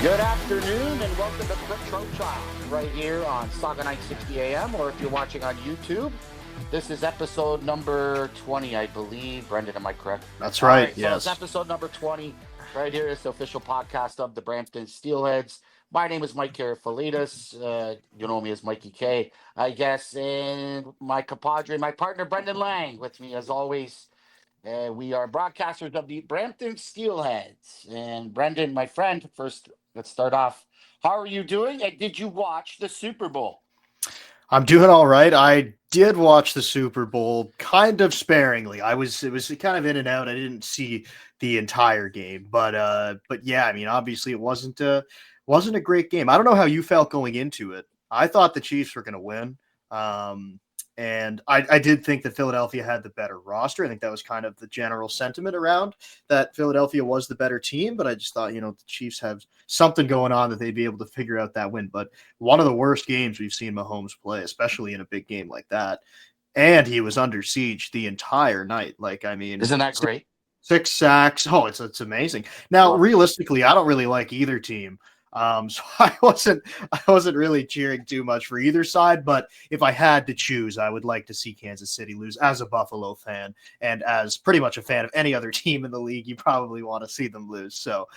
Good afternoon and welcome to Quick Trout right here on Saga 960 AM, or if you're watching on YouTube, this is episode number 20, I believe. Brendan, am I correct? That's right, So yes. it's episode number 20 right here. It's the official podcast of the Brampton Steelheads. My name is Mike Karafilidis. You know me as Mikey K, I guess. And my compadre, my partner, Brendan Lang, with me as always. We are broadcasters of the Brampton Steelheads. And Brendan, my friend, first, let's start off. How are you doing? And did you watch the Super Bowl? I'm doing all right. I did watch the Super Bowl kind of sparingly. It was kind of in and out. I didn't see the entire game, but yeah, I mean, obviously it wasn't a great game. I don't know how you felt going into it. I thought the Chiefs were going to win. And I did think that Philadelphia had the better roster. I think that was kind of the general sentiment around that Philadelphia was the better team, but I just thought, the Chiefs have something going on that they'd be able to figure out that win. But one of the worst games we've seen Mahomes play, especially in a big game like that. And he was under siege the entire night. Like, I mean, Isn't that great? 6 sacks. Oh, it's amazing. Now, realistically, I don't really like either team. So I wasn't really cheering too much for either side, but if I had to choose, I would like to see Kansas City lose as a Buffalo fan, and as pretty much a fan of any other team in the league, you probably want to see them lose. So,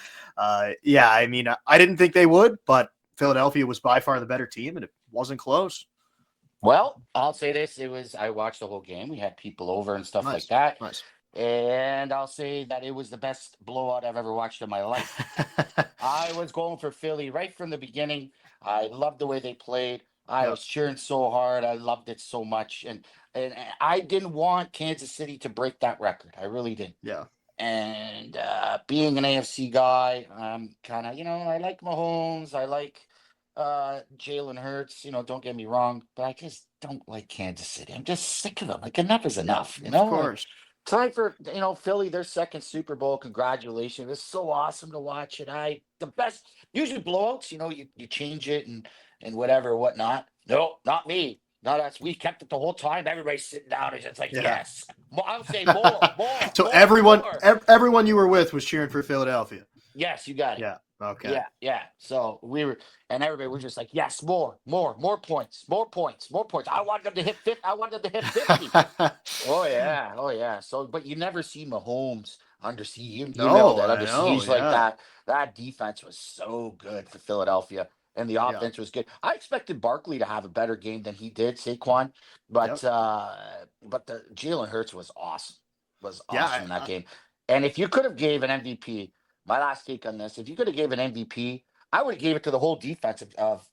yeah, I mean, I didn't think they would, but Philadelphia was by far the better team, and it wasn't close. Well, I'll say this. I watched the whole game. We had people over and stuff like that. Nice. And I'll say that it was the best blowout I've ever watched in my life. I was going for Philly right from the beginning. I loved the way they played. I was cheering so hard. I loved it so much. And I didn't want Kansas City to break that record. I really did. Yeah. And being an AFC guy, I'm kind of, I like Mahomes. I like Jalen Hurts. Don't get me wrong. But I just don't like Kansas City. I'm just sick of them. Like, enough is enough. Of course. Time for Philly, their second Super Bowl. Congratulations! It's so awesome to watch it. The best usually blowouts. You change it and whatever whatnot. No, not me. Not us. We kept it the whole time. Everybody's sitting down. It's like yes. I would say more. So more, everyone you were with was cheering for Philadelphia. Yes, you got it. Yeah. Okay. Yeah. So we were, and everybody was just like, yes, more points. I wanted them to hit 50. I wanted them to hit 50. Oh yeah. So, but you never see Mahomes under siege. You know that under siege like that. That defense was so good for Philadelphia, and the offense was good. I expected Barkley to have a better game than he did, Saquon, but the Jalen Hurts was awesome. In that game. And if you could have gave an MVP. My last take on this: if you could have gave an MVP, I would have gave it to the whole defense of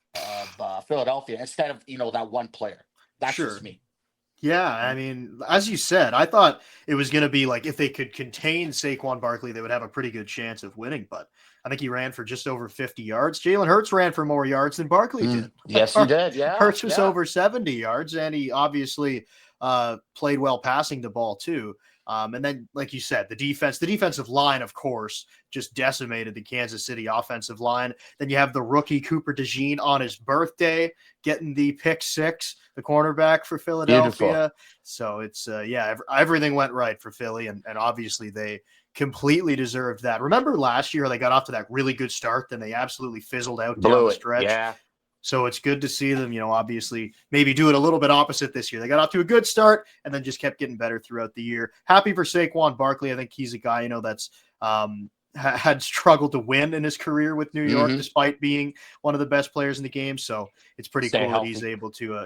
Philadelphia instead of that one player. That's just me. Yeah, I mean, as you said, I thought it was going to be like if they could contain Saquon Barkley, they would have a pretty good chance of winning. But I think he ran for just over 50 yards. Jalen Hurts ran for more yards than Barkley did. Yes, he did. Yeah, Hurts was over 70 yards, and he obviously played well passing the ball too. And then, like you said, the defensive line, of course, just decimated the Kansas City offensive line. Then you have the rookie Cooper DeJean on his birthday getting the pick six, the cornerback for Philadelphia. Beautiful. So it's, everything went right for Philly, and obviously they completely deserved that. Remember last year they got off to that really good start, then they absolutely fizzled out down the stretch. Yeah. So it's good to see them, obviously maybe do it a little bit opposite this year. They got off to a good start and then just kept getting better throughout the year. Happy for Saquon Barkley. I think he's a guy, that's had struggled to win in his career with New York, despite being one of the best players in the game. So it's pretty cool that he's able to,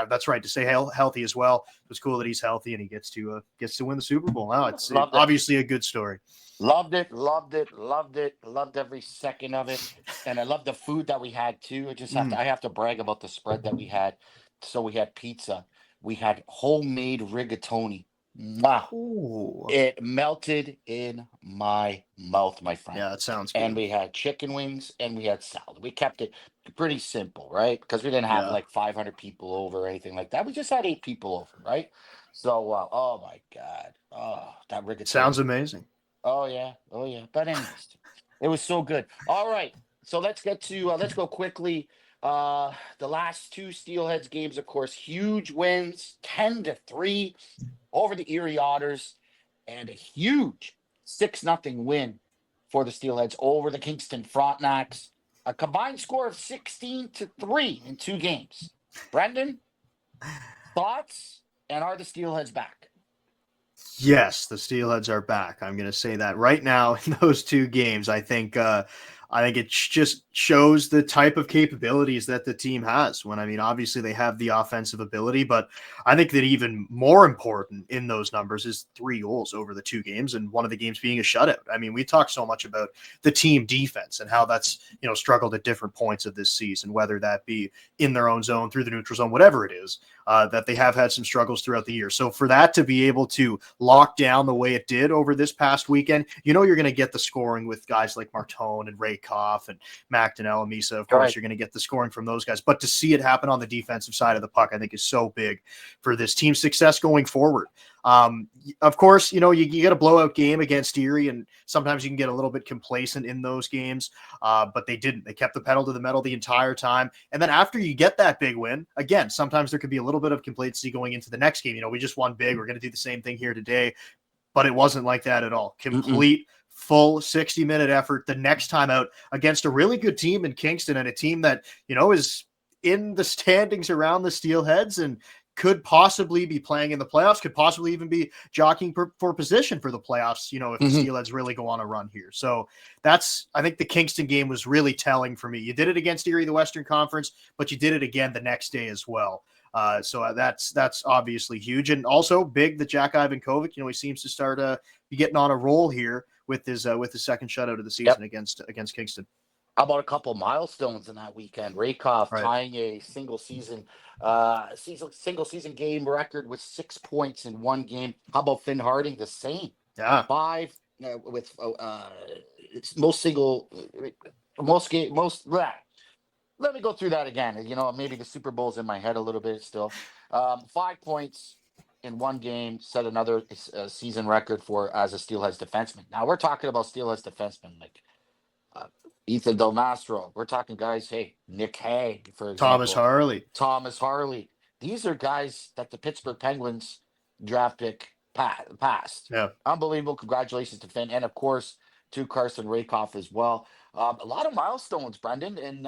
that's right, to stay healthy as well. It's cool that he's healthy and he gets to win the Super Bowl. Now it's obviously a good story. Loved it. Loved every second of it. And I loved the food that we had too. I have to brag about the spread that we had. So we had pizza. We had homemade rigatoni. Wow. Ooh. It melted in my mouth, my friend. Yeah, that sounds good. And we had chicken wings and we had salad. We kept it pretty simple, right? Because we didn't have like 500 people over or anything like that. We just had 8 people over, right? So, oh my God. Oh, that rigatoni. Sounds amazing. Oh yeah. But anyways, it was so good. All right, so let's get to let's go quickly. The last 2 Steelheads games, of course, huge wins, 10-3 over the Erie Otters, and a huge 6-0 win for the Steelheads over the Kingston Frontenacs. A combined score of 16-3 in 2 games. Brendan, thoughts? And are the Steelheads back? Yes, the Steelheads are back. I'm going to say that right now in those 2 games. I think it just shows the type of capabilities that the team has. When I mean, obviously they have the offensive ability, but I think that even more important in those numbers is 3 goals over the 2 games, and one of the games being a shutout. I mean, we talk so much about the team defense and how that's struggled at different points of this season, whether that be in their own zone, through the neutral zone, whatever it is. That they have had some struggles throughout the year. So for that to be able to lock down the way it did over this past weekend, you're going to get the scoring with guys like Martone and Rakoff and McDonnell and Misa. Of course, Right. you're going to get the scoring from those guys. But to see it happen on the defensive side of the puck, I think is so big for this team's success going forward. Of course, you get a blowout game against Erie, and sometimes you can get a little bit complacent in those games, but they didn't. They kept the pedal to the metal the entire time. And then after you get that big win, again, sometimes there could be a little bit of complacency going into the next game. We just won big. We're going to do the same thing here today. But it wasn't like that at all. Complete, full 60-minute effort the next time out against a really good team in Kingston, and a team that, is in the standings around the Steelheads and could possibly be playing in the playoffs, could possibly even be jockeying for position for the playoffs, if the Steelheads really go on a run here. So I think the Kingston game was really telling for me. You did it against Erie, the Western Conference, but you did it again the next day as well. So that's obviously huge. And also big that Jack Ivankovic, he seems to start be getting on a roll here with his second shutout of the season against Kingston. How about a couple milestones in that weekend? Rakoff tying a single season game record with 6 points in 1 game. How about Finn Harding? The same. Yeah. 5 with most single most game most. Bleh. Let me go through that again. Maybe the Super Bowl's in my head a little bit still. 5 points in 1 game, set another season record for as a Steelheads defenseman. Now we're talking about Steelheads defensemen like Ethan Del Mastro. We're talking guys, Nick Hague, for example. Thomas Harley. These are guys that the Pittsburgh Penguins draft pick passed. Yeah. Unbelievable. Congratulations to Finn. And, of course, to Carson Rakoff as well. A lot of milestones, Brendan, in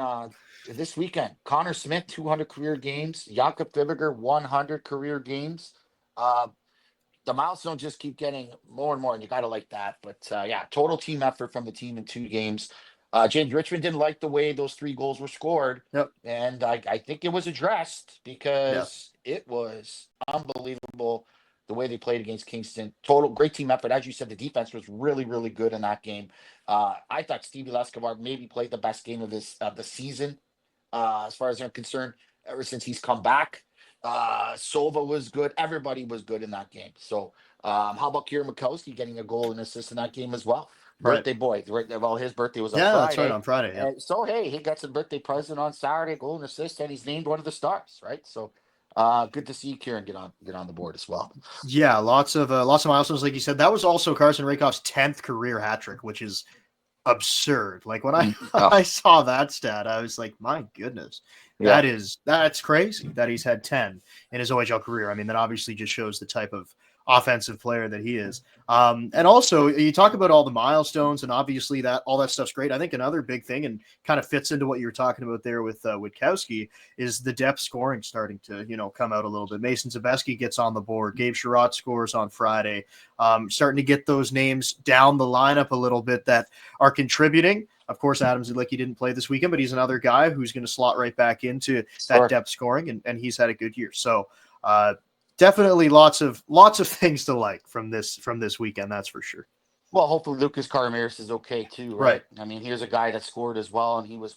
this weekend. Connor Smith, 200 career games. Jakob Fibiger, 100 career games. The milestones just keep getting more and more, and you got to like that. But, total team effort from the team in 2 games. James Richmond didn't like the way those 3 goals were scored. Yep. And I think it was addressed because it was unbelievable the way they played against Kingston. Total great team effort. As you said, the defense was really, really good in that game. I thought Stevie Lescovar maybe played the best game of the season, as far as I'm concerned, ever since he's come back. Sova was good. Everybody was good in that game. So how about Kieran Mikowski getting a goal and assist in that game as well? Birthday boy. Well, his birthday was on Friday. That's right, on Friday. Yeah. So, he got some birthday present on Saturday, goal and assist, and he's named one of the stars, right? So good to see Kieran get on the board as well. Yeah, lots of milestones, like you said. That was also Carson Rakoff's 10th career hat trick, which is absurd. Like when I saw that stat, I was like, my goodness. Yeah. That's crazy that he's had 10 in his OHL career. I mean, that obviously just shows the type of offensive player that he is. And also you talk about all the milestones, and obviously that all that stuff's great. I think another big thing, and kind of fits into what you were talking about there with Witkowski, is the depth scoring starting to, come out a little bit. Mason Zabeski gets on the board. Gabe Sherratt scores on Friday. Starting to get those names down the lineup a little bit that are contributing. Of course, Adam Zulicki didn't play this weekend, but he's another guy who's going to slot right back into that depth scoring, and he's had a good year. So, definitely lots of things to like from this weekend. That's for sure. Well, hopefully Lucas Caramiris is okay too, right? I mean, here's a guy that scored as well, and he was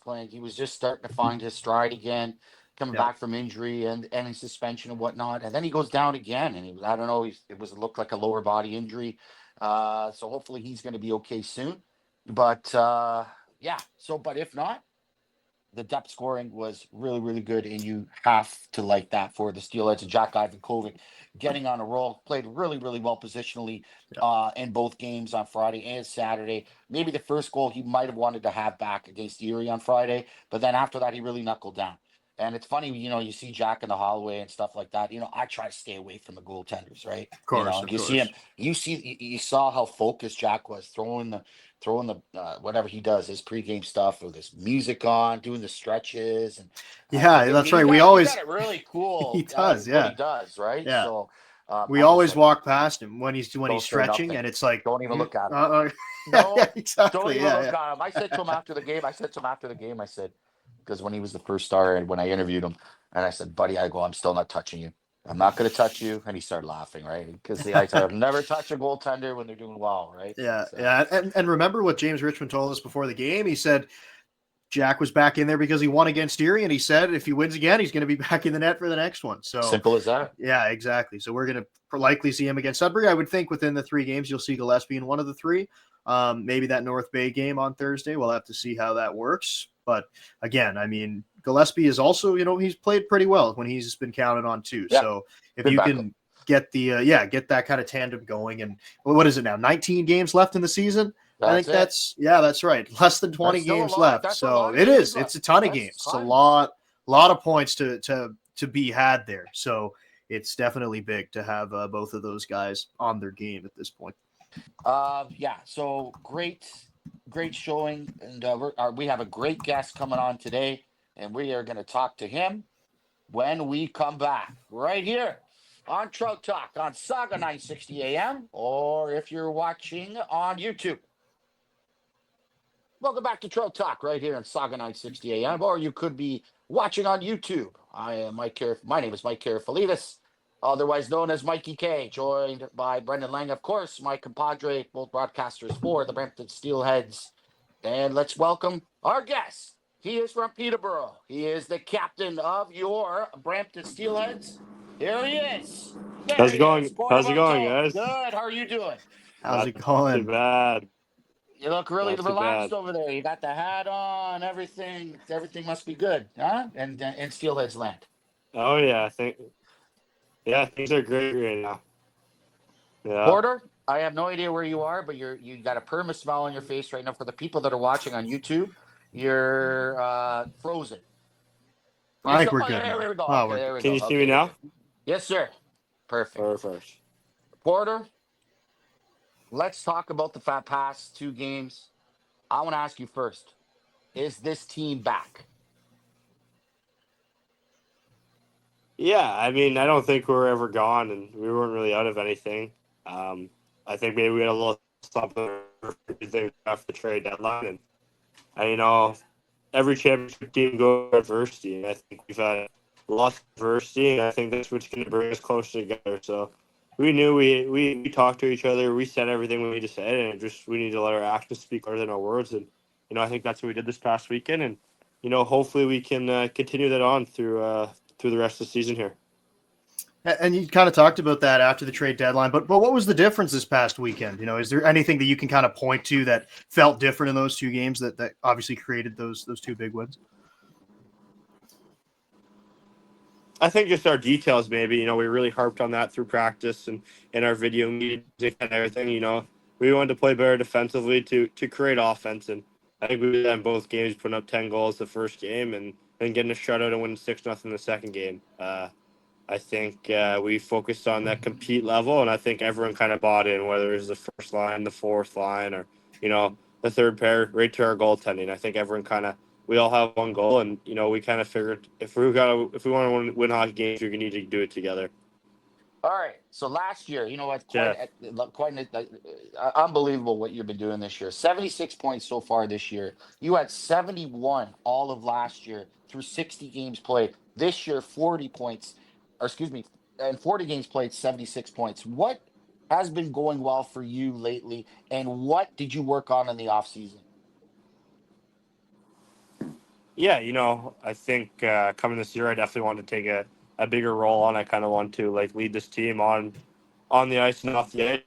just starting to find his stride again, coming back from injury and his suspension and whatnot. And then he goes down again, and it looked like a lower body injury. So hopefully he's going to be okay soon. But but if not, the depth scoring was really, really good, and you have to like that for the Steelheads. And Jack Ivankovic getting on a roll, played really, really well positionally in both games on Friday and Saturday. Maybe the first goal he might have wanted to have back against Erie on Friday, but then after that, he really knuckled down. And it's funny, you see Jack in the hallway and stuff like that. I try to stay away from the goaltenders, right? Of course, of You see him, course. you saw how focused Jack was throwing the whatever he does, his pregame stuff with his music on, doing the stretches, and Yeah, I mean, that's right. We he's got always it really he cool. does, What he yeah. does, right? Yeah. So We I'm just always like, walk past him when he's don't say stretching, nothing, and it's like, don't even look at him. yeah, No, don't exactly. even Yeah, look yeah. at him. I said to him after the game. I said, because when he was the first star and when I interviewed him, and I said, buddy, I go, I'm still not touching you. I'm not going to touch you. And he started laughing, right? Because I said, I've never touched a goaltender when they're doing well, right? Yeah, So yeah. And remember what James Richmond told us before the game? He said Jack was back in there because he won against Erie, and he said if he wins again, he's going to be back in the net for the next one. So, simple as that. yeah, exactly. So we're going to likely see him against Sudbury. I would think within the 3 games, you'll see Gillespie in one of the 3. Maybe that North Bay game on Thursday. We'll have to see how that works. But again, I mean, Gillespie is also, he's played pretty well when he's been counted on too. Yeah, So if good you backup. can get get that kind of tandem going, and what is it now? 19 games left in the season. I That's think it. that's right. Less than 20 That's still a games lot. left. That's a So lot of it games is. left. It's a ton of games. That's It's a tons. lot of points to be had there. So it's definitely big to have both of those guys on their game at this point. Yeah. So great showing, and we have a great guest coming on today, and we are going to talk to him when we come back right here on Trout Talk on Saga 960 AM, or if you're watching on YouTube. Welcome back to Trout Talk right here on Saga 960 AM, or you could be watching on YouTube. I am my name is Mike Karafilidis, otherwise known as Mikey K, joined by Brendan Lang, of course, my compadre, both broadcasters for the Brampton Steelheads. And let's welcome our guest. He is from Peterborough. He is the captain of your Brampton Steelheads. Here he is. There How's he it is. going? Porter How's it going, Martone. guys? Good. How are you doing? How's it Not too going? bad. You look really Not too relaxed bad. over there. You got the hat on, everything. Everything must be good, huh? And in Steelheads land. Oh yeah, things are great right now. Yeah. Porter, I have no idea where you are, but you got a perma smile on your face right now. For the people that are watching on YouTube, you're frozen. I think we're Oh, good there now. we go. Oh, Okay, we're good. there we Can go. you see me Okay, now? okay. Yes, sir. Perfect. Perfect. Porter, let's talk about the past 2 games. I want to ask you first: is this team back? Yeah, I mean, I don't think we were ever gone, and we weren't really out of anything. Um, I think maybe we had a little something after the trade deadline, and every championship team goes through adversity, and I think we've had lots of adversity, and I think that's what's going to bring us closer together. So we knew we talked to each other, we said everything we need to say, and just we need to let our actions speak louder than our words. And I think that's what we did this past weekend, and hopefully we can continue that on through the rest of the season here. And you kind of talked about that after the trade deadline, but what was the difference this past weekend? Is there anything that you can kind of point to that felt different in those 2 games that obviously created those 2 big wins? I think just our details, maybe. We really harped on that through practice and in our video meetings and everything. We wanted to play better defensively to create offense, and I think we did that in both games, putting up 10 goals the first game and then getting a shutout and winning 6-0 the second game. I think we focused on that compete level, and I think everyone kind of bought in, whether it was the first line, the fourth line, or the third pair, right to our goaltending. I think everyone we all have one goal, and we kind of figured if we want to win hockey games, we're gonna need to do it together. All right. So last year, you know what? Yeah. Quite unbelievable what you've been doing this year. 76 points so far this year. You had 71 all of last year through 60 games played. This year, 40 points, or excuse me, and 40 games played, 76 points. What has been going well for you lately, and what did you work on in the offseason? Yeah, I think coming this year, I definitely want to take a bigger role on. I kind of want to lead this team on the ice and off the ice.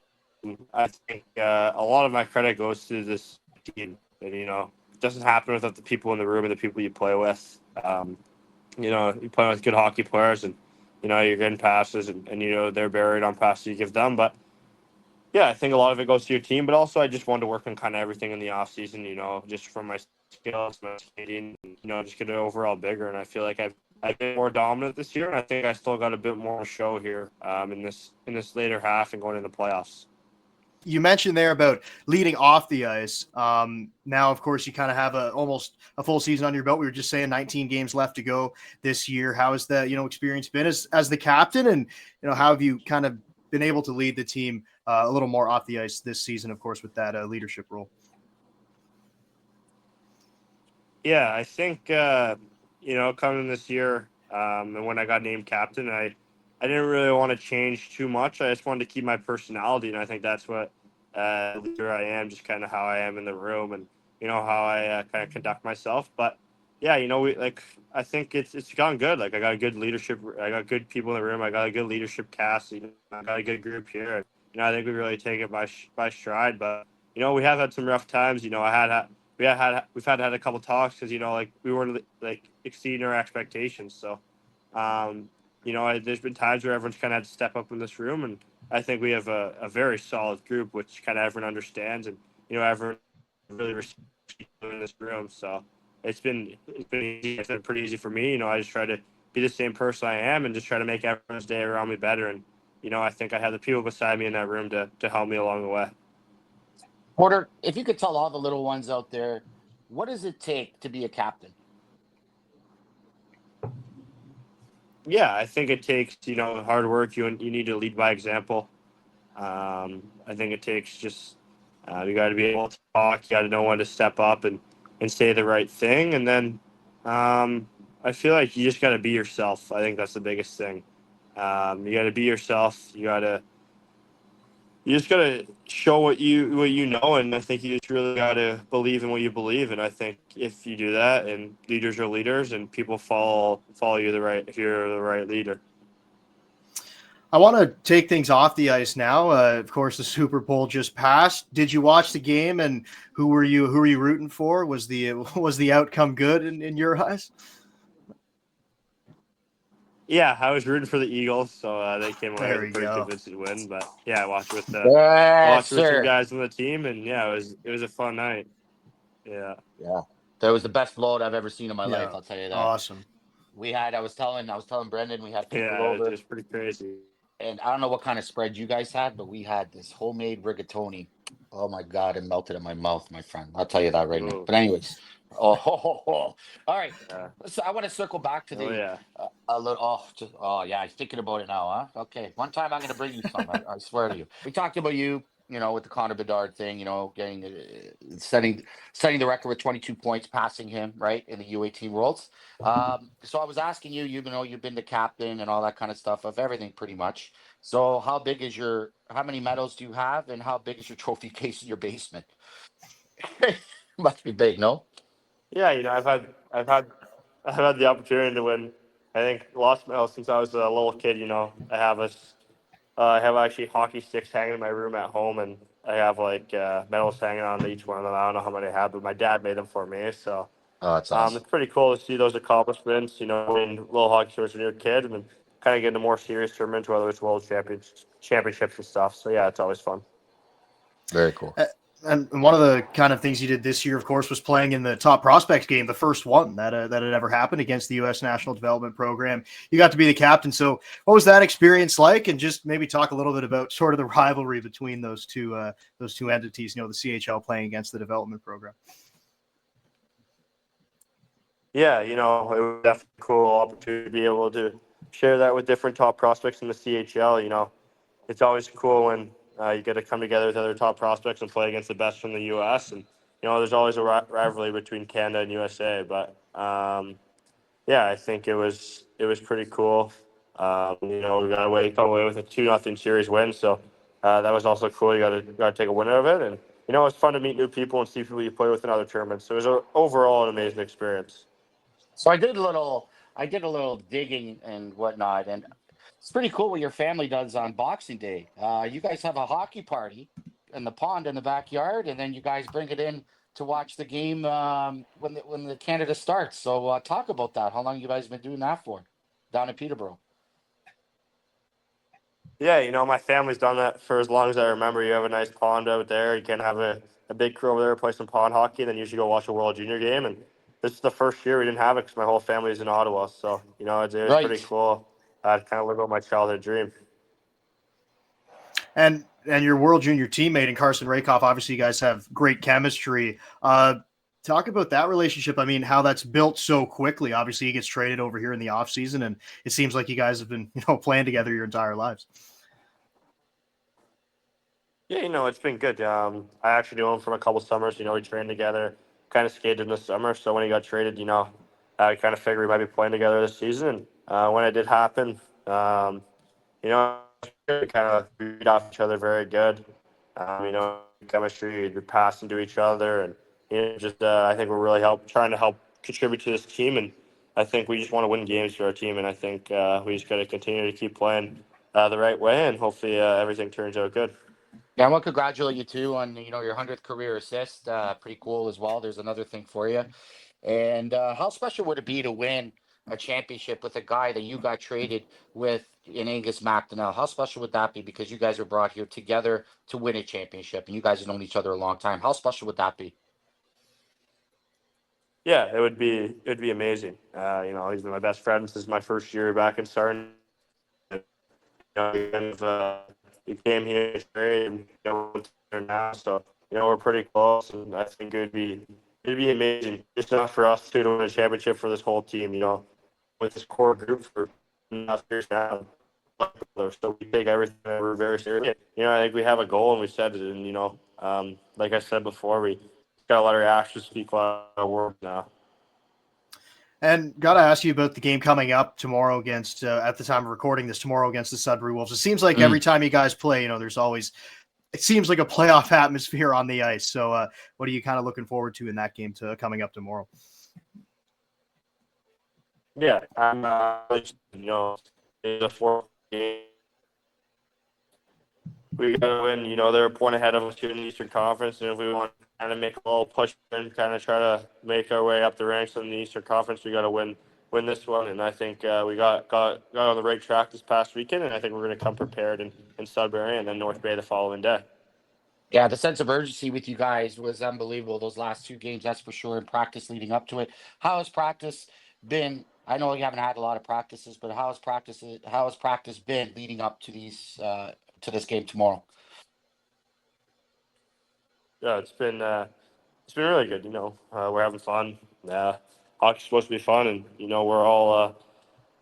And I think a lot of my credit goes to this team. And it doesn't happen without the people in the room and the people you play with. You play with good hockey players, and you're getting passes, and they're buried on passes you give them. But yeah, I think a lot of it goes to your team, but also I just wanted to work on kind of everything in the off season. Just from my skills, my skating, just get it overall bigger. And I feel like I've I've been more dominant this year, and I think I still got a bit more to show here in this later half and going into the playoffs. You mentioned there about leading off the ice. Now, of course, you kind of have almost a full season on your belt. We were just saying 19 games left to go this year. How has the experience been as the captain, and how have you kind of been able to lead the team a little more off the ice this season? Of course, with that leadership role. Yeah, I think coming this year, and when I got named captain, I didn't really want to change too much. I just wanted to keep my personality, and I think that's what leader I am, just kind of how I am in the room, and how I kind of conduct myself. But yeah, I think it's gone good. Like I got a good leadership, I got good people in the room, I got a good leadership cast. I got a good group here. I think we really take it by stride. But we have had some rough times. We've had a couple talks because we weren't exceeding our expectations. So, there's been times where everyone's kind of had to step up in this room, and I think we have a very solid group, which kind of everyone understands, and everyone really respects people in this room. So it's been easy. It's been pretty easy for me. I just try to be the same person I am, and just try to make everyone's day around me better. And I think I have the people beside me in that room to help me along the way. Porter, if you could tell all the little ones out there, what does it take to be a captain? Yeah, I think it takes hard work. You need to lead by example. I think it takes just you got to be able to talk. You got to know when to step up and say the right thing. And then I feel like you just got to be yourself. I think that's the biggest thing. You got to be yourself. You just gotta show what you know, and I think you just really gotta believe in what you believe. And I think if you do that, and leaders are leaders, and people follow you if you're the right leader. I want to take things off the ice now. Of course, the Super Bowl just passed. Did you watch the game, and who were you rooting for? Was the outcome good in your eyes? Yeah, I was rooting for the Eagles, so they came away There with a we pretty go. convincing win. But yeah, I watched Yes, with some sir. guys on the team, and yeah, it was a fun night. Yeah. Yeah, that was the best blowout I've ever seen in my life. Yeah, I'll tell you that. awesome. I was telling Brendan, we had people Yeah, over, it's pretty crazy. and I don't know what kind of spread you guys had, but we had this homemade rigatoni. Oh my god, it melted in my mouth, my friend. I'll tell you that right now. Ooh, But anyways, all right. yeah. So I want to circle back to Oh the yeah. a little. Oh yeah, I'm thinking about it now, huh? Okay, one time I'm going to bring you some. I swear to you. We talked about you, with the Connor Bedard thing. Getting setting the record with 22 points, passing him right in the U18 Worlds. So I was asking you, you've been the captain and all that kind of stuff of everything, pretty much. So how many medals do you have, and how big is your trophy case in your basement? Must be big, no? Yeah, I've had the opportunity to win. I think lost medals since I was a little kid. I have actually hockey sticks hanging in my room at home, and I have medals hanging on each one of them. I don't know how many I have, but my dad made them for me. So Oh, that's awesome. it's pretty cool to see those accomplishments. In little hockey tournaments when you're a kid, and then kind of get into more serious tournaments, whether it's championships and stuff. So yeah, it's always fun. Very cool. And one of the kind of things you did this year, of course, was playing in the top prospects game, the first one that had ever happened against the U.S. National Development Program. You got to be the captain. So what was that experience like? And just maybe talk a little bit about sort of the rivalry between those two entities, the CHL playing against the development program. Yeah, it was definitely a cool opportunity to be able to share that with different top prospects in the CHL. It's always cool when you get to come together with other top prospects and play against the best from the U.S. And there's always a rivalry between Canada and USA. But yeah, I think it was pretty cool. We come away with a 2-0 series win, so that was also cool. You got to take a win out of it, and it's fun to meet new people and see people you play with in other tournaments. So it was overall an amazing experience. So I did a little digging and whatnot, and it's pretty cool what your family does on Boxing Day. You guys have a hockey party in the pond in the backyard, and then you guys bring it in to watch the game when the Canada starts. So talk about that. How long you guys been doing that for down in Peterborough? Yeah, my family's done that for as long as I remember. You have a nice pond out there. You can have a big crew over there play some pond hockey, and then usually go watch a World Junior game. And this is the first year we didn't have it because my whole family is in Ottawa. So it was pretty Right. cool. I kind of live out my childhood dream. And your World Junior teammate and Carson Rakoff, obviously you guys have great chemistry. Talk about that relationship. I mean, how that's built so quickly. Obviously, he gets traded over here in the off season, and it seems like you guys have been playing together your entire lives. Yeah, it's been good. I actually knew him from a couple summers. We trained together, kind of skated in the summer. So when he got traded, I kind of figured we might be playing together this season. When it did happen, we kind of read off each other very good. Chemistry, we're passing to each other, and just I think we're really trying to help contribute to this team, and I think we just want to win games for our team, and I think we just got to continue to keep playing the right way, and hopefully everything turns out good. Yeah, I want to congratulate you too on your 100th career assist. Pretty cool as well. There's another thing for you. And how special would it be to win a championship with a guy that you got traded with in Angus MacDonell? How special would that be? Because you guys were brought here together to win a championship, and you guys have known each other a long time. How special would that be? Yeah, it'd be amazing. He's been my best friend since my first year back in Sarn. He came here and we're there now, so we're pretty close, and I think it'd be amazing. Just not for us to win a championship for this whole team. With this core group for enough years now. So we take everything that we're very serious. I think we have a goal and we set it, and like I said before, we got to let our actions speak louder than our words now. And got to ask you about the game coming up tomorrow against, at the time of recording this, tomorrow against the Sudbury Wolves. It seems like every time you guys play, there's always, it seems like a playoff atmosphere on the ice. So what are you kind of looking forward to in that game coming up tomorrow? Yeah, I'm, it's a 4 game. We got to win. They're a point ahead of us here in the Eastern Conference, and if we want to kind of make a little push and kind of try to make our way up the ranks in the Eastern Conference, we got to win this one. And I think we got on the right track this past weekend, and I think we're going to come prepared in Sudbury and then North Bay the following day. Yeah, the sense of urgency with you guys was unbelievable those last 2 games, that's for sure, and practice leading up to it. How has practice been? I know you haven't had a lot of practices, but how has practice been leading up to this game tomorrow? Yeah, it's been really good. We're having fun. Hockey's supposed to be fun, and we're all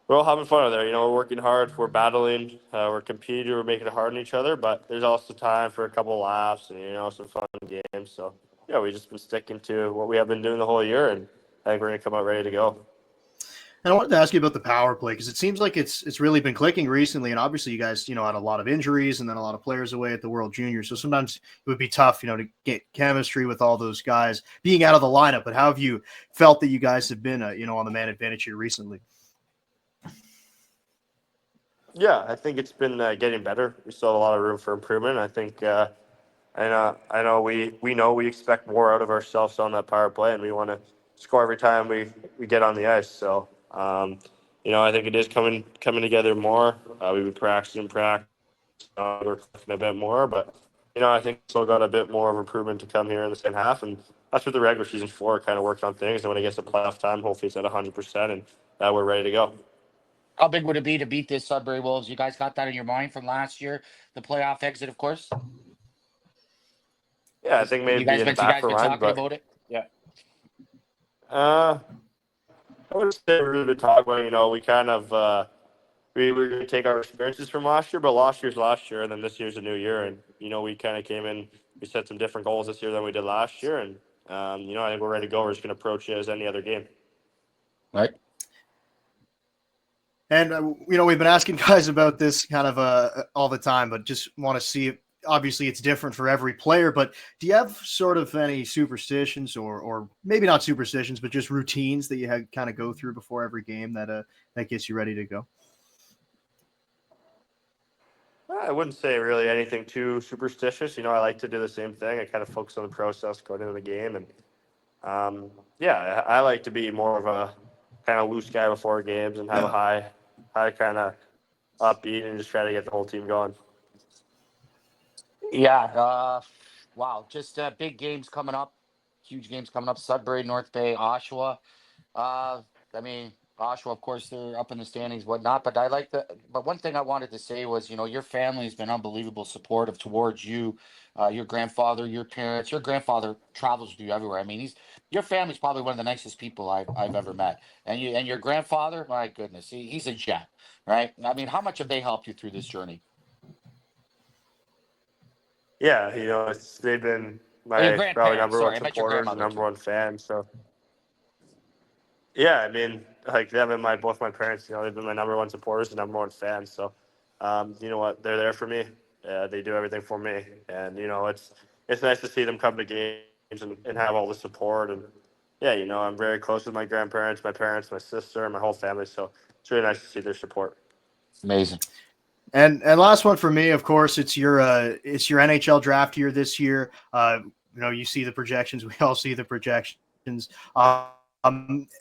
having fun out there. We're working hard. We're battling. We're competing. We're making it hard on each other. But there's also time for a couple of laughs and some fun games. So we've just been sticking to what we have been doing the whole year, and I think we're gonna come out ready to go. And I wanted to ask you about the power play because it seems like it's really been clicking recently, and obviously you guys had a lot of injuries and then a lot of players away at the World Junior, so sometimes it would be tough to get chemistry with all those guys being out of the lineup. But how have you felt that you guys have been on the man advantage here recently? Yeah, I think it's been getting better. We still have a lot of room for improvement. I think I know we expect more out of ourselves on that power play, and we want to score every time we get on the ice. So I think it is coming together more. We've been practicing practice. We're clicking a bit more, but I think still got a bit more of improvement to come here in the second half, and that's what the regular season for. Kind of worked on things, and when it gets to playoff time, hopefully it's at 100%, and we're ready to go. How big would it be to beat this Sudbury Wolves? You guys got that in your mind from last year, the playoff exit, of course. Yeah, I think You maybe guys in the been back of our mind, talking but about it. Yeah. I would say we've really been talking about. We kind of we were going to take our experiences from last year, but last year, and then this year's a new year, and we kind of came in. We set some different goals this year than we did last year, and I think we're ready to go. We're just going to approach it as any other game. Right. And we've been asking guys about this kind of all the time, but just want to see. Obviously, it's different for every player. But do you have sort of any superstitions, or maybe not superstitions, but just routines that you kind of go through before every game that gets you ready to go? I wouldn't say really anything too superstitious. I like to do the same thing. I kind of focus on the process going into the game, and I like to be more of a kind of loose guy before games and have a high kind of upbeat and just try to get the whole team going. Yeah. Wow. Just big games coming up. huge games coming up. Sudbury, North Bay, Oshawa. I mean, Oshawa, of course, they're up in the standings, whatnot. But I like the. But one thing I wanted to say was, your family has been unbelievable supportive towards you, your grandfather, your parents. Your grandfather travels with you everywhere. I mean, your family's probably one of the nicest people I've ever met. And your grandfather, my goodness, he's a gem, right? I mean, how much have they helped you through this journey? Yeah, they've been Or your my probably grandparents? number one Sorry, I met your supporters and grandmother number too. one fans. So yeah, I mean, like them and both my parents, they've been my number one supporters and number one fans. So, you know what, they're there for me. They do everything for me, and it's nice to see them come to games and have all the support. And yeah, I'm very close with my grandparents, my parents, my sister, and my whole family. So it's really nice to see their support. Amazing. And last one for me, of course, it's your NHL draft year this year. You see the projections. We all see the projections.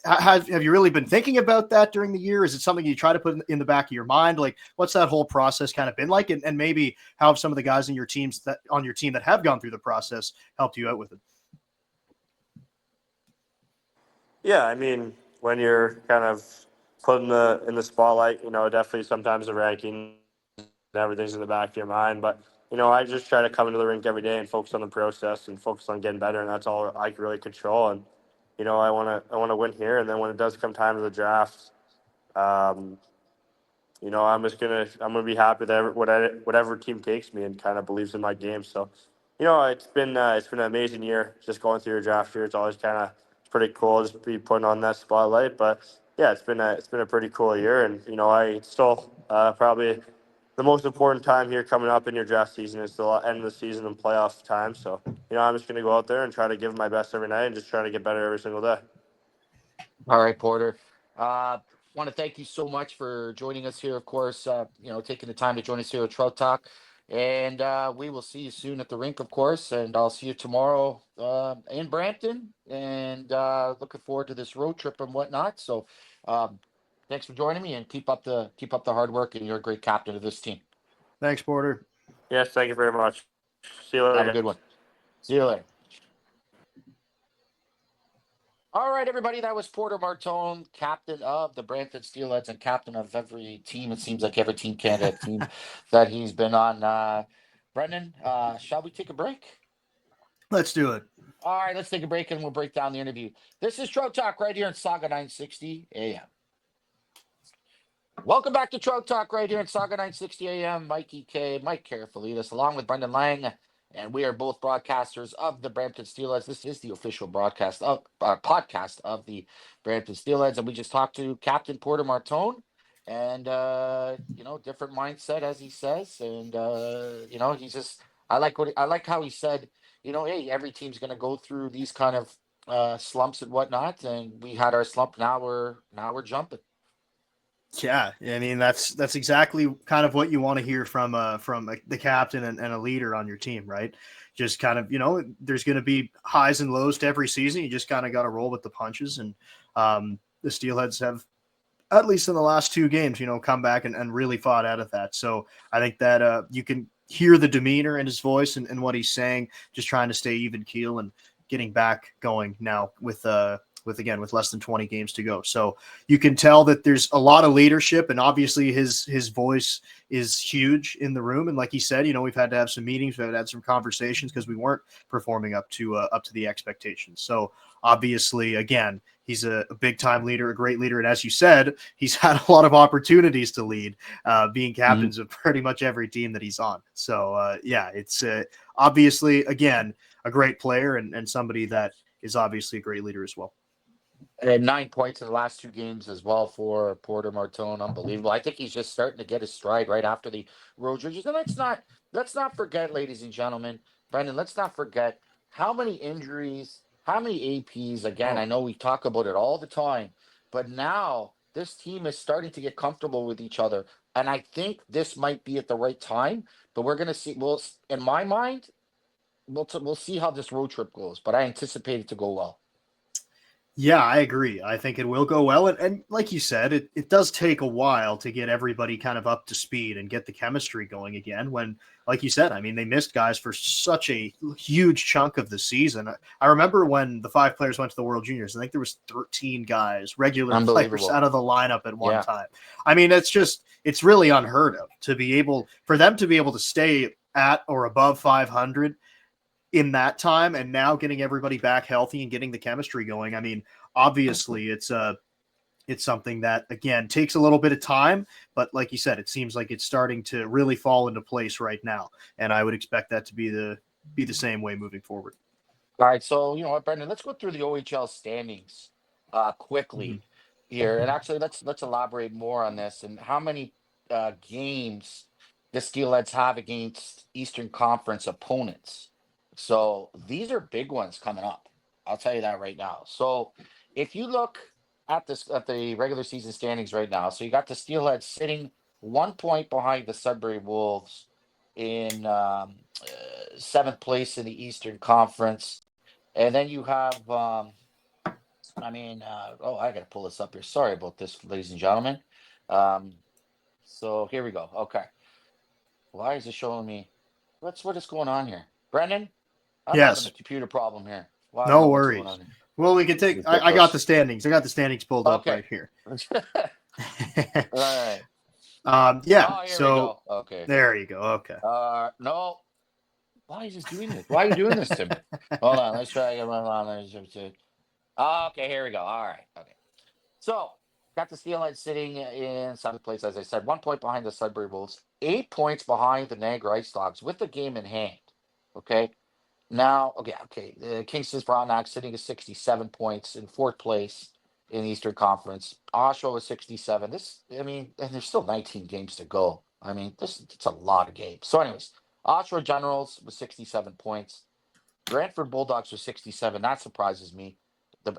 Have you really been thinking about that during the year? Is it something you try to put in the back of your mind? Like, what's that whole process kind of been like? And maybe how have some of the guys in your teams that on your team that have gone through the process helped you out with it? Yeah, I mean, when you're kind of put in the spotlight, definitely sometimes the ranking and everything's in the back of your mind. But I just try to come into the rink every day and focus on the process and focus on getting better, and that's all I can really control. And I want to win here, and then when it does come time to the draft, um, I'm gonna be happy that whatever team takes me and kind of believes in my game. So, it's been an amazing year just going through your draft year. It's always it's pretty cool just to be putting on that spotlight. But yeah, it's been a pretty cool year, and I still probably the most important time here coming up in your draft season is the end of the season and playoff time. So I'm just gonna go out there and try to give my best every night and just try to get better every single day. All right, Porter. Want to thank you so much for joining us here. Of course, taking the time to join us here at Trout Talk, and we will see you soon at the rink, of course. And I'll see you tomorrow in Brampton. And looking forward to this road trip and whatnot. So, um, thanks for joining me, and keep up the hard work. And you're a great captain of this team. Thanks, Porter. Yes, thank you very much. See you Have later, a good one. guys. See you later. All right, everybody. That was Porter Martone, captain of the Brampton Steelheads and captain of every team. It seems like every Team Canada team that he's been on. Brendan, shall we take a break? Let's do it. All right, let's take a break and we'll break down the interview. This is Trout Talk right here in Saga 960 AM. Welcome back to Trout Talk right here in Saga 960 AM. Mikey K, Mike Karafilidis, along with Brendan Lang. And we are both broadcasters of the Brampton Steelheads. This is the official podcast of the Brampton Steelheads. And we just talked to Captain Porter Martone. And, different mindset, as he says. And, he's just, I like how he said, hey, every team's going to go through these kind of slumps and whatnot. And we had our slump. Now we're jumping. Yeah, I mean that's exactly kind of what you want to hear from the captain and a leader on your team, right? Just kind of there's going to be highs and lows to every season. You just kind of got to roll with the punches, and the Steelheads have at least in the last two games, come back and really fought out of that. So I think that you can hear the demeanor in his voice and what he's saying, just trying to stay even keel and getting back going now with less than 20 games to go. So you can tell that there's a lot of leadership, and obviously his voice is huge in the room. And like he said, we've had to have some meetings, we've had some conversations because we weren't performing up to the expectations. So obviously, again, he's a big time leader, a great leader. And as you said, he's had a lot of opportunities to lead, being captains of pretty much every team that he's on. So it's obviously, again, a great player and somebody that is obviously a great leader as well. And 9 points in the last two games as well for Porter Martone. Unbelievable. I think he's just starting to get his stride right after the road judges. And let's not forget, ladies and gentlemen, Brendan, let's not forget how many injuries, how many APs. Again, I know we talk about it all the time, but now this team is starting to get comfortable with each other. And I think this might be at the right time, but we're gonna see. Well, in my mind, we'll see how this road trip goes, but I anticipate it to go well. Yeah, I agree. I think it will go well. And like you said, it does take a while to get everybody kind of up to speed and get the chemistry going again. When, like you said, I mean, they missed guys for such a huge chunk of the season. I remember when the 5 players went to the World Juniors, I think there was 13 guys, regular players Unbelievable. out of the lineup at one Yeah. time. I mean, it's really unheard of for them to be able to stay at or above 500 in that time, and now getting everybody back healthy and getting the chemistry going. I mean, obviously it's something that again takes a little bit of time, but like you said, it seems like it's starting to really fall into place right now, and I would expect that to be the same way moving forward. All right, so you know what, Brendan, let's go through the OHL standings quickly Mhm. here, and actually let's elaborate more on this and how many games the Steelheads have against Eastern Conference opponents. So these are big ones coming up. I'll tell you that right now. So if you look at this at the regular season standings right now, so you got the Steelheads sitting 1 point behind the Sudbury Wolves in seventh place in the Eastern Conference. And then you have, oh, I got to pull this up here. Sorry about this, ladies and gentlemen. Um, so here we go. Okay. Why is it showing me? What is going on here? Brendan, I'm having a Yes, computer problem here. Well, I don't no know what's going worries. on here. Well, we can It's take. I got the ridiculous. standings. I got the standings pulled up Okay. right here. All right. Yeah. Oh, here we So go. Okay. there you go. Okay. No. Why is this doing this? Why are you doing this to me? Hold on. Let's try again. Hold on. Okay, here we go. All right. Okay. So, got the Steelheads sitting in seventh place, as I said, 1 point behind the Sudbury Wolves, 8 points behind the Niagara Ice Dogs with the game in hand. Okay. Now, okay. The Kingston's Frontenac sitting at 67 points in fourth place in the Eastern Conference. Oshawa is 67. And there's still 19 games to go. I mean, it's a lot of games. So, anyways, Oshawa Generals with 67 points. Brantford Bulldogs with 67. That surprises me.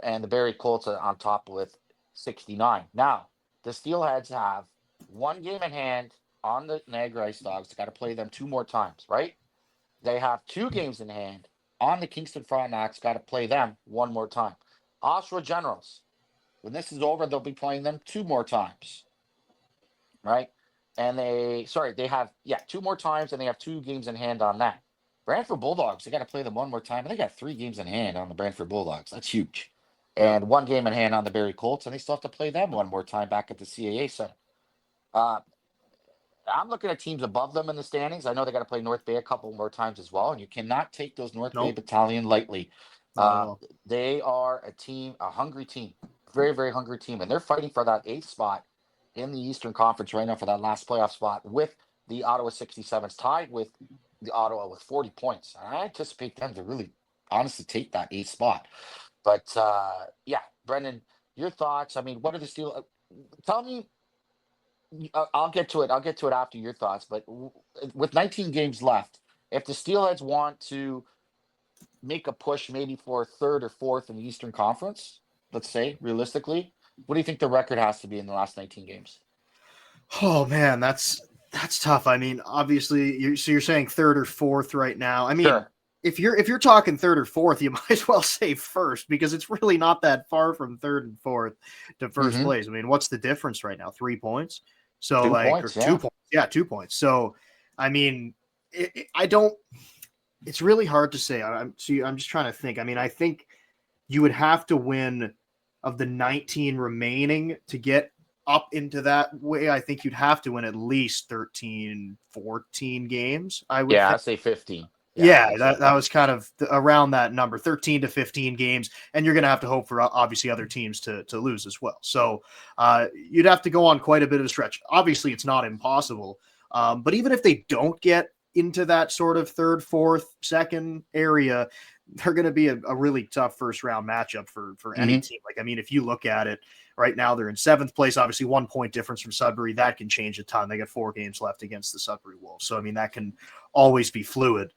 And the Barrie Colts are on top with 69. Now, the Steelheads have one game in hand on the Niagara Ice Dogs. They got to play them two more times, right? They have two games in hand on the Kingston Frontenacs. Got to play them one more time. Oshawa Generals, when this is over, they'll be playing them two more times, right? And they have, two more times, and they have two games in hand on that. Brantford Bulldogs, they got to play them one more time, and they got three games in hand on the Brantford Bulldogs. That's huge. Yeah. And one game in hand on the Barrie Colts, and they still have to play them one more time back at the CAA Center. Uh, I'm looking at teams above them in the standings. I know they got to play North Bay a couple more times as well, and you cannot take those North Bay Nope. Battalion lightly. Not at all. They are a hungry team, very, very hungry team, and they're fighting for that eighth spot in the Eastern Conference right now for that last playoff spot with the Ottawa 67s, tied with the Ottawa with 40 points. And I anticipate them to really honestly take that eighth spot. But Brendan, your thoughts? I mean, what are the Steel? Tell me. I'll get to it. I'll get to it after your thoughts. But with 19 games left, if the Steelheads want to make a push, maybe for third or fourth in the Eastern Conference, let's say realistically, what do you think the record has to be in the last 19 games? Oh man, that's tough. I mean, obviously, you're saying third or fourth right now. I mean, Sure. if you're talking third or fourth, you might as well say first because it's really not that far from third and fourth to first Mm-hmm. place. I mean, what's the difference right now? 3 points. So 2 points. or Yeah. 2 points. Yeah, 2 points. So, I mean, I don't. It's really hard to say. I'm just trying to think. I mean, I think you would have to win of the 19 remaining to get up into that way. I think you'd have to win at least 13, 14 games, I would Yeah. think. I'd say 15. Yeah. Yeah, I'd say that 15. was kind of around that number, 13 to 15 games, and you're going to have to hope for obviously other teams to lose as well. So you'd have to go on quite a bit of a stretch. Obviously, it's not impossible, but even if they don't get into that sort of third, fourth, second area, they're going to be a really tough first round matchup for any Mm-hmm. team. Like, I mean, if you look at it right now, they're in seventh place, obviously 1 point difference from Sudbury. That can change a ton. They got 4 games left against the Sudbury Wolves. So, I mean, that can always be fluid.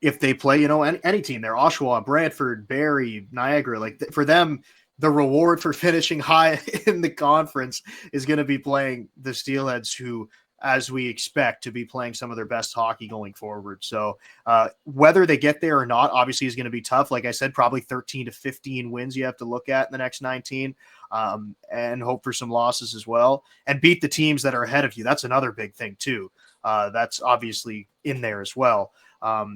If they play, any team there, Oshawa, Brantford, Barrie, Niagara, like for them, the reward for finishing high in the conference is going to be playing the Steelheads, who as we expect, to be playing some of their best hockey going forward. So whether they get there or not, obviously, is going to be tough. Like I said, probably 13 to 15 wins you have to look at in the next 19, and hope for some losses as well, and beat the teams that are ahead of you. That's another big thing too. That's obviously in there as well.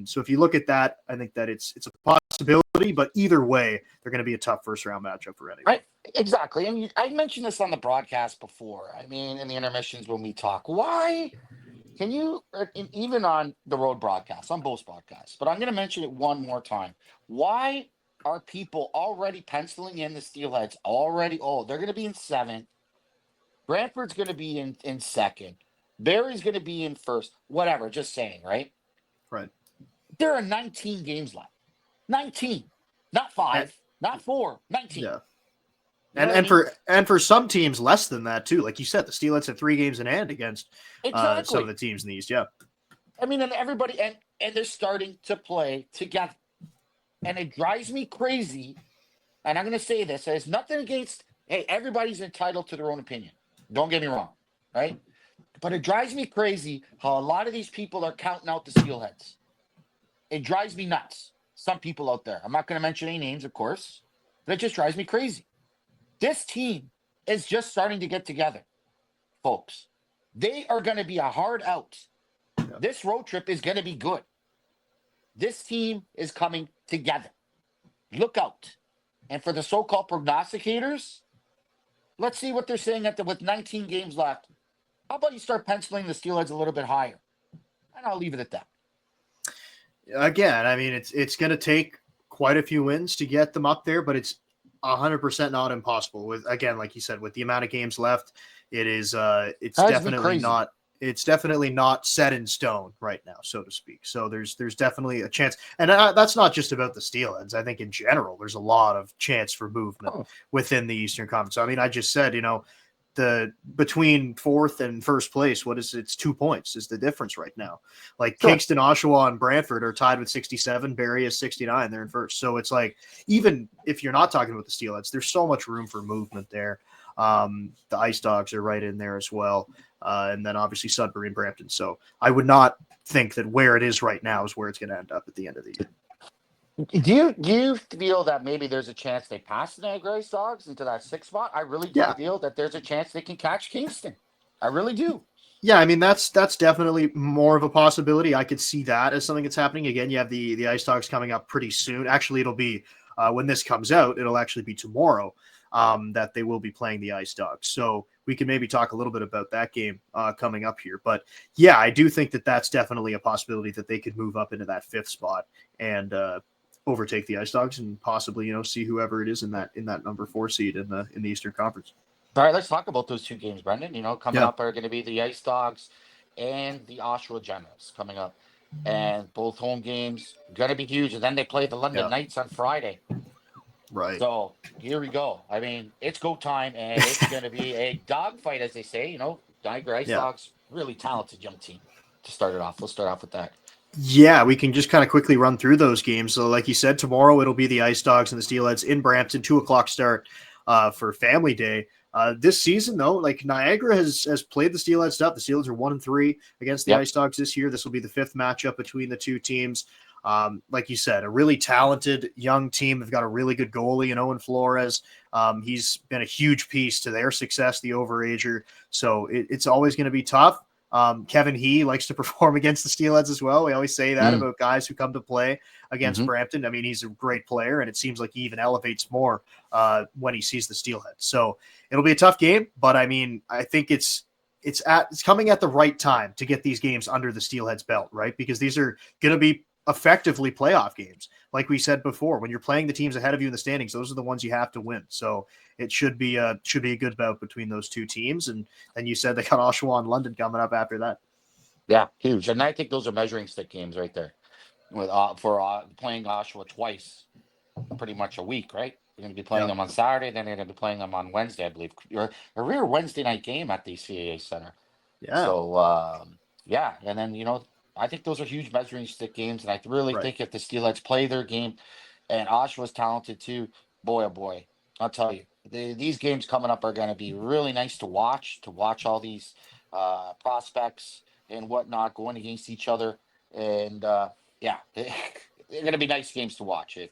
So if you look at that, I think that it's a possibility, but either way, they're going to be a tough first round matchup for anyone. Right, exactly. And I mentioned this on the broadcast before. I mean, in the intermissions when we talk, why can you, even on the road broadcast, on both broadcasts, but I'm going to mention it one more time. Why are people already penciling in the Steelheads already? Oh, they're going to be in 7th. Brantford's going to be in 2nd. Barry's going to be in 1st. Whatever, just saying, right? Right. There are 19 games left. 19. Not 5, not 4, 19. Yeah. You know what I mean? And for some teams less than that too. Like you said, the Steelheads have 3 games in hand against Exactly. some of the teams in the East. Yeah. I mean, and everybody, and they're starting to play together. And it drives me crazy. And I'm going to say this. There's nothing against, hey, everybody's entitled to their own opinion. Don't get me wrong. Right? But it drives me crazy how a lot of these people are counting out the Steelheads. It drives me nuts. Some people out there. I'm not going to mention any names, of course. But it just drives me crazy. This team is just starting to get together, folks. They are going to be a hard out. Yeah. This road trip is going to be good. This team is coming together. Look out. And for the so-called prognosticators, let's see what they're saying with 19 games left. How about you start penciling the Steelheads a little bit higher? And I'll leave it at that. Again, I mean, it's going to take quite a few wins to get them up there, but it's 100% not impossible. With, again, like you said, with the amount of games left, it's definitely not set in stone right now, so to speak. So there's definitely a chance, and that's not just about the Steelheads. I think in general, there's a lot of chance for movement within the Eastern Conference. I mean, I just said, between 4th and 1st place, it's 2 points is the difference right now. Like sure. Kingston, Oshawa, and Brantford are tied with 67. Barrie is 69. They're in 1st. So it's like, even if you're not talking about the Steelheads, there's so much room for movement there. The Ice Dogs are right in there as well. And then obviously Sudbury and Brampton. So I would not think that where it is right now is where it's going to end up at the end of the year. Do you feel that maybe there's a chance they pass the Niagara Ice Dogs into that 6th spot? I really do feel that there's a chance they can catch Kingston. I really do. Yeah, I mean, that's definitely more of a possibility. I could see that as something that's happening. Again, you have the Ice Dogs coming up pretty soon. Actually, it'll be when this comes out, it'll actually be tomorrow that they will be playing the Ice Dogs. So we can maybe talk a little bit about that game coming up here. But yeah, I do think that that's definitely a possibility that they could move up into that 5th spot and overtake the Ice Dogs and possibly, see whoever it is in that number 4 seed in the Eastern Conference. All right, let's talk about those 2 games, Brendan. Coming up are going to be the Ice Dogs and the Oshawa Generals coming up. And both home games going to be huge. And then they play the London Knights on Friday. Right. So here we go. I mean, it's go time, and it's going to be a dogfight, as they say. Niagara Ice Dogs, really talented young team to start it off. We'll start off with that. Yeah, we can just kind of quickly run through those games. So like you said, tomorrow it'll be the Ice Dogs and the Steelheads in Brampton, 2:00 start for Family Day. This season, though, like Niagara has played the Steelheads tough. The Steelheads are 1-3 against the Ice Dogs this year. This will be the 5th matchup between the 2 teams. Like you said, a really talented young team. They've got a really good goalie in Owen Flores. He's been a huge piece to their success, the overager. So it's always going to be tough. Kevin He likes to perform against the Steelheads as well. We always say that about guys who come to play against Brampton. I mean, he's a great player, and it seems like he even elevates more when he sees the Steelheads. So it'll be a tough game, but I mean, I think it's coming at the right time to get these games under the Steelheads belt, right? Because these are going to be effectively playoff games. Like we said before, when you're playing the teams ahead of you in the standings, those are the ones you have to win. So it should be a good bout between those 2 teams. And you said they got Oshawa and London coming up after that. Yeah, huge. And I think those are measuring stick games right there. With for playing Oshawa twice, pretty much a week, right? You're going to be playing them on Saturday, then you're going to be playing them on Wednesday, I believe. A rare Wednesday night game at the CAA Center. Yeah. So and then I think those are huge measuring stick games, and I really think if the Steelheads play their game, and Oshawa's talented too, boy, oh boy, I'll tell you, these games coming up are going to be really nice to watch all these prospects and whatnot going against each other. And yeah, they're going to be nice games to watch. Yeah,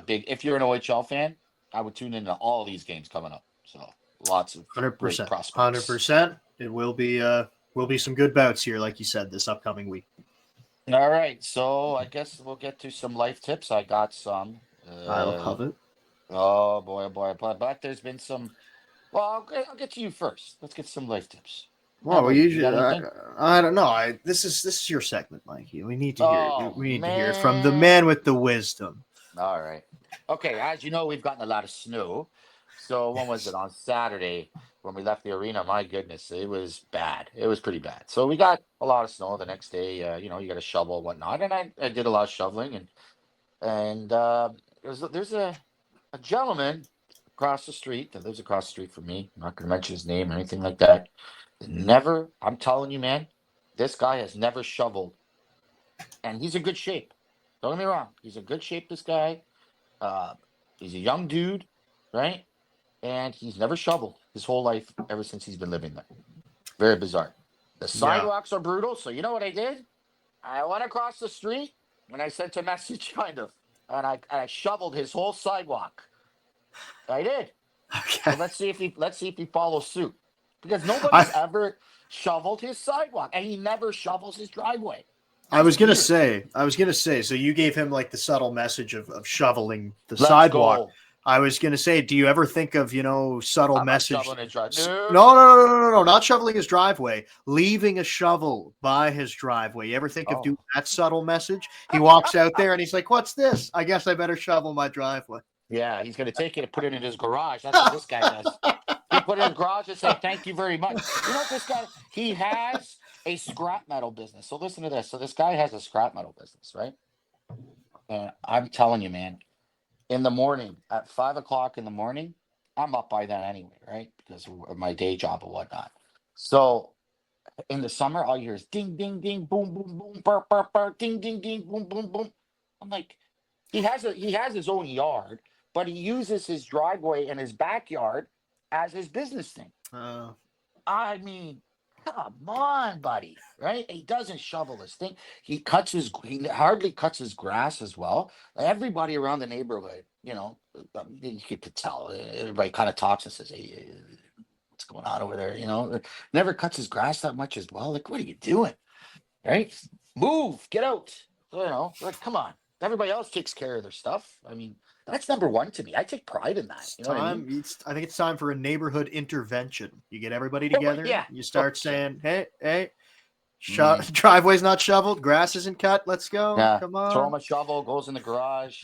If you're an OHL fan, I would tune into all these games coming up. So lots of great 100%, prospects. 100%. It will be some good bouts here, like you said, this upcoming week. All right, so I guess we'll get to some life tips. I got some. I love it. Oh boy, oh boy, but there's been some. Well, I'll get to you first. Let's get some life tips. How Well, about we you? You got usually anything? I don't know. This is your segment, Mikey. We need to hear it. Oh We need to hear it from the man man. with the wisdom. All right. Okay, as you know, we've gotten a lot of snow. So when was it? Yes. On Saturday when we left the arena, my goodness, it was bad. It was pretty bad. So we got a lot of snow the next day. You got to shovel and whatnot. And I did a lot of shoveling and there's a gentleman across the street that lives across the street from me. I'm not gonna mention his name or anything like that. Never, I'm telling you, man, this guy has never shoveled and he's in good shape. Don't get me wrong, he's in good shape, this guy. Uh, he's a young dude, right? And he's never shoveled his whole life ever since he's been living there. Very bizarre. The Yeah. sidewalks are brutal. So you know what I did? I went across the street and I sent a message, kind of, and I shoveled his whole sidewalk. I did. Okay. So let's see if he follows suit, because nobody's ever shoveled his sidewalk, and he never shovels his driveway. I was gonna Weird. say. So you gave him like the subtle message of shoveling the Let's sidewalk. go. I was gonna say, do you ever think of subtle I'm not message? shoveling his driveway. No, not shoveling his driveway. Leaving a shovel by his driveway. You ever think of doing that subtle message? He walks out there and he's like, "What's this? I guess I better shovel my driveway." Yeah, he's gonna take it and put it in his garage. That's what this guy does. He put it in his garage and say, "Thank you very much." You know what this guy? He has a scrap metal business. So listen to this. So this guy has a scrap metal business, right? And I'm telling you, man, in the morning at 5 o'clock in the morning, I'm up by then anyway, right? Because of my day job and whatnot. So in the summer, all you hear is ding, ding, ding, boom, boom, boom, burr, burr, burr, ding, ding, ding, boom, boom, boom. I'm like, he has his own yard, but he uses his driveway and his backyard as his business thing. I mean, come on, buddy, right? He doesn't shovel his thing. He hardly cuts his grass as well. Everybody around the neighborhood, you could tell. Everybody kind of talks and says, "Hey, what's going on over there?" Never cuts his grass that much as well. Like, what are you doing? Right? Move, get out. Like, come on. Everybody else takes care of their stuff. I mean, that's number one to me. I take pride in that. You know what I mean? I think it's time for a neighborhood intervention. You get everybody together. Yeah. You start saying, "Hey, driveway's not shoveled, grass isn't cut. Let's go. Yeah. Come on." Throw him a shovel, goes in the garage.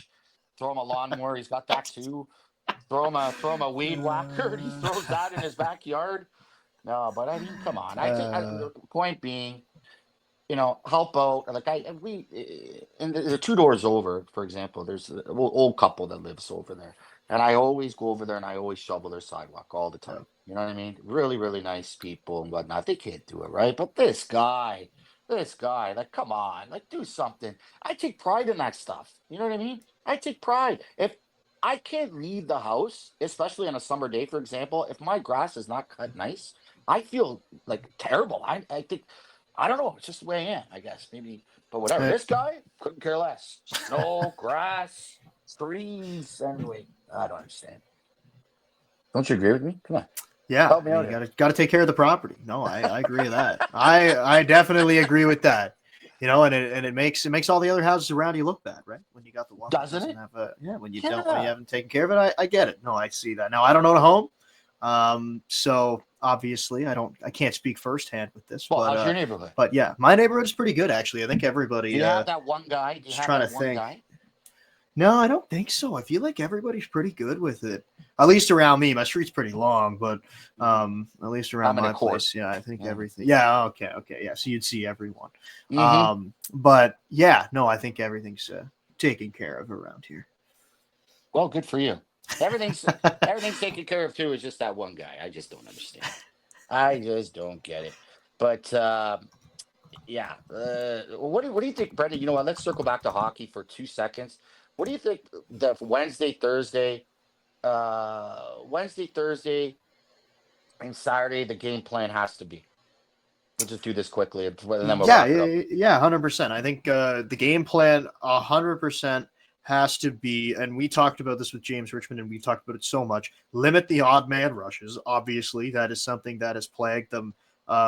Throw him a lawnmower. He's got that too. Throw him a weed whacker. He throws that in his backyard. No, but I mean, come on. The point being, help out. Like and the 2 doors over, for example, there's an old couple that lives over there, and I always go over there and I always shovel their sidewalk all the time. You know what I mean? Really, really nice people and whatnot. They can't do it, right? But this guy, like, come on, like, do something. I take pride in that stuff. You know what I mean? I take pride. If I can't leave the house, especially on a summer day, for example, if my grass is not cut nice, I feel like terrible. I think, I don't know. It's just the way I am, I guess. Maybe, but whatever. This guy couldn't care less. Snow, grass, trees. Anyway, I don't understand. Don't you agree with me? Come on. Yeah, Help me out you here. got to take care of the property. No, I agree with that. I definitely agree with that. And it makes all the other houses around you look bad, right? When you got the one that Doesn't it? when you haven't taken care of it. I get it. No, I see that. Now I don't own a home. So obviously I can't speak firsthand with this. Well, but, how's your neighborhood? But yeah, my neighborhood is pretty good actually. I think everybody. Do you have that one guy? Do you have trying that to one think. guy? No, I don't think so. I feel like everybody's pretty good with it. At least around me. My street's pretty long, but at least around my place, yeah, I think everything. Yeah, okay, yeah. So you'd see everyone. But yeah, no, I think everything's taken care of around here. Well, good for you. Everything's taken care of too. It's just that one guy. I just don't understand. I just don't get it. But yeah. What do you think, Brendan? You know what? Let's circle back to hockey for 2 seconds. What do you think the Wednesday, Thursday, and Saturday the game plan has to be? We'll just do this quickly, and then we'll Yeah, wrap it up. yeah, 100%. I think the game plan 100% has to be, and we talked about this with James Richmond, and we talked about it so much. Limit the odd man rushes. Obviously, that is something that has plagued them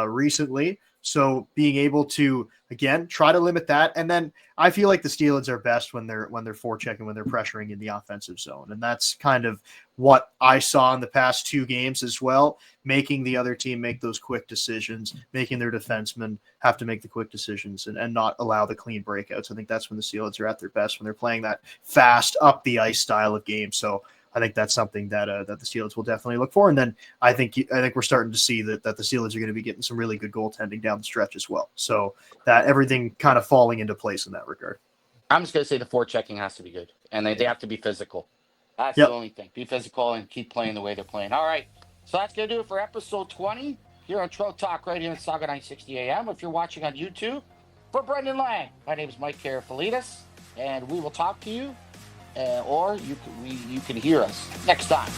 recently. So being able to again try to limit that, and then I feel like the Steelheads are best when they're forechecking, when they're pressuring in the offensive zone, and that's kind of what I saw in the past 2 games as well. Making the other team make those quick decisions, making their defensemen have to make the quick decisions and not allow the clean breakouts. I think that's when the Steelheads are at their best, when they're playing that fast, up the ice style of game. So I think that's something that that the Steelheads will definitely look for. And then I think we're starting to see that the Steelheads are going to be getting some really good goaltending down the stretch as well. So that everything kind of falling into place in that regard. I'm just going to say the forechecking has to be good, and they have to be physical. That's Yep. the only thing. Be physical and keep playing the way they're playing. All right. So that's going to do it for episode 20 here on Trout Talk right here at Saga 960 AM. If you're watching on YouTube, for Brendan Lang, my name is Mike Karafilidis, and we will talk to you, or you can hear us next time.